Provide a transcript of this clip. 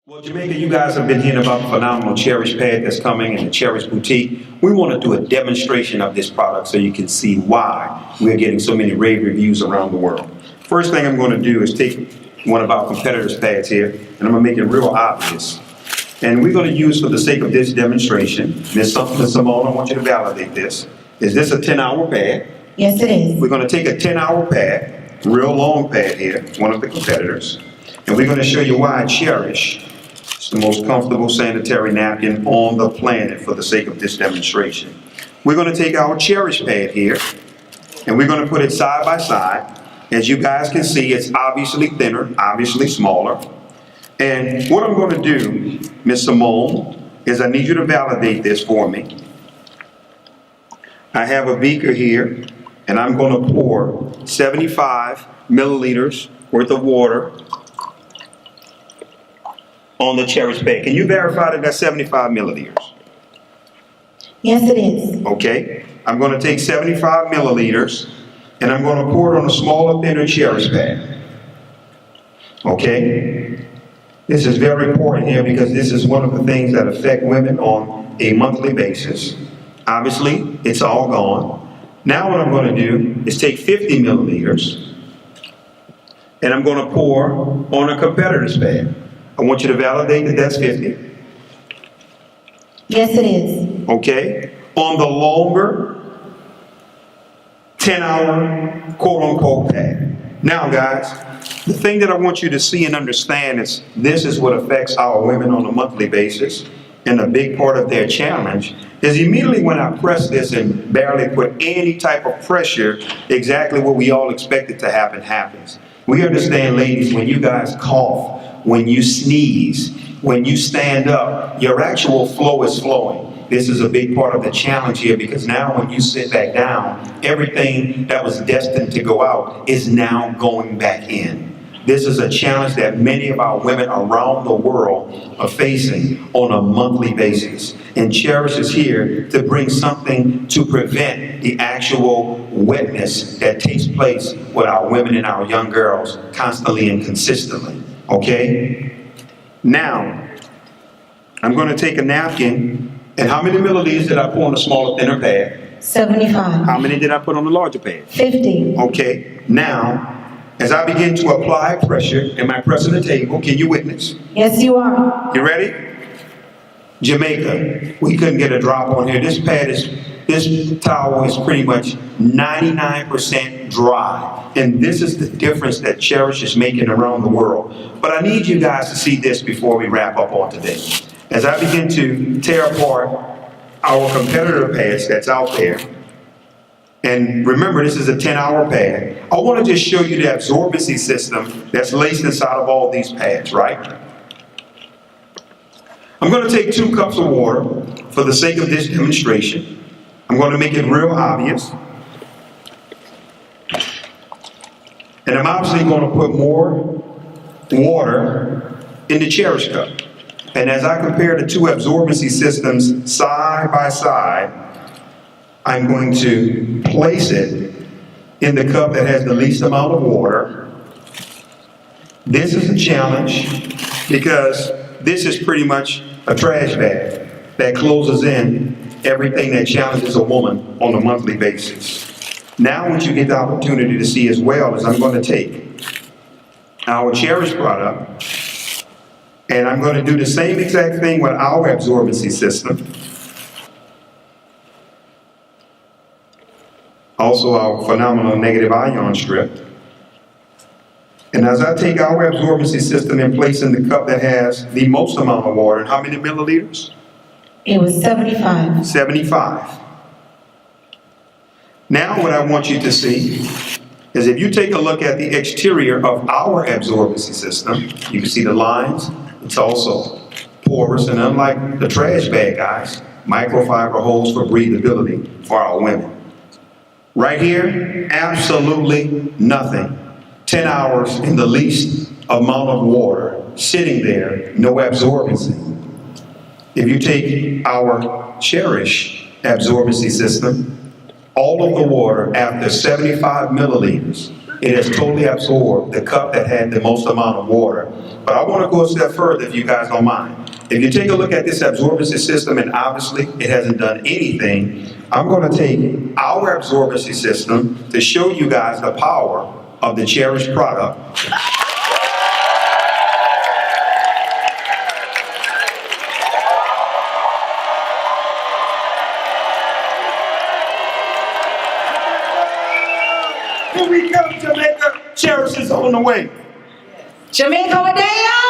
Well, Jamaica, you guys have been hearing about the phenomenal Cherish pad that's coming in the Cherish boutique. We want to do a demonstration of this product so you can see why we're getting so many rave reviews around the world. First thing I'm going to do is take one of our competitors' pads here, and I'm going to make it real obvious. And we're going to use, for the sake of this demonstration, Ms. Simone, I want you to validate this. Is this a 10-hour pad? Yes, it is. We're going to take a 10-hour pad, real long pad here, one of the competitors, and we're going to show you why Cherish is the most comfortable sanitary napkin on the planet for the sake of this demonstration. We're going to take our Cherish pad here, and we're going to put it side by side. As you guys can see, it's obviously thinner, obviously smaller. And what I'm going to do, Ms. Simone, is I need you to validate this for me. I have a beaker here, and I'm going to pour 75 milliliters worth of water on the Cherish pad. Can you verify that that's 75 milliliters? Yes, it is. Okay. I'm going to take 75 milliliters, and I'm going to pour it on a smaller, thinner Cherish pad. Okay. This is very important here because this is one of the things that affect women on a monthly basis. Obviously, it's all gone. Now what I'm going to do is take 50 milliliters, and I'm going to pour on a competitor's pad. I want you to validate that that's 50. Yes, it is. Okay. On the longer 10-hour quote-unquote pad. Now, guys, the thing that I want you to see and understand is this is what affects our women on a monthly basis. And a big part of their challenge is immediately when I press this and barely put any type of pressure, exactly what we all expected to happen happens. We understand, ladies, when you guys cough, when you sneeze, when you stand up, your actual flow is flowing. This is a big part of the challenge here because now when you sit back down, everything that was destined to go out is now going back in. This is a challenge that many of our women around the world are facing on a monthly basis. And Cherish is here to bring something to prevent the actual wetness that takes place with our women and our young girls constantly and consistently. Okay? Now, I'm going to take a napkin, and how many milliliters did I pour on the smaller, thinner pad? 75. How many did I put on the larger pad? 50. Okay. Now, as I begin to apply pressure, am I pressing the table? Can you witness? Yes, you are. You ready? Jamaica, we couldn't get a drop on here. This towel is pretty much 99% dry. And this is the difference that Cherish is making around the world. But I need you guys to see this before we wrap up on today. As I begin to tear apart our competitor pads that's out there, and remember, this is a 10-hour pad. I want to just show you the absorbency system that's laced inside of all these pads, right? I'm going to take 2 cups of water for the sake of this demonstration. I'm going to make it real obvious. And I'm obviously going to put more water in the Cherish cup. And as I compare the 2 absorbency systems side by side, I'm going to place it in the cup that has the least amount of water. This is a challenge because this is pretty much a trash bag that closes in everything that challenges a woman on a monthly basis. Now what you get the opportunity to see as well is I'm going to take our Cherish product and I'm going to do the same exact thing with our absorbency system. Also our phenomenal negative ion strip. And as I take our absorbency system and place in the cup that has the most amount of water, how many milliliters? It was 75. 75. Now what I want you to see is if you take a look at the exterior of our absorbency system, you can see the lines. It's also porous, and unlike the trash bag, guys, microfiber holes for breathability for our women. Right here, absolutely nothing. 10 hours in the least amount of water, sitting there, no absorbency. If you take our Cherish absorbency system, all of the water after 75 milliliters It has totally absorbed the cup that had the most amount of water. But I want to go a step further if you guys don't mind. If you take a look at this absorbency system, and obviously it hasn't done anything, I'm going to take our absorbency system to show you guys the power of the Cherish product. Here we come, Jamaica. Cherish is on the way. Jamaica, what day, y'all?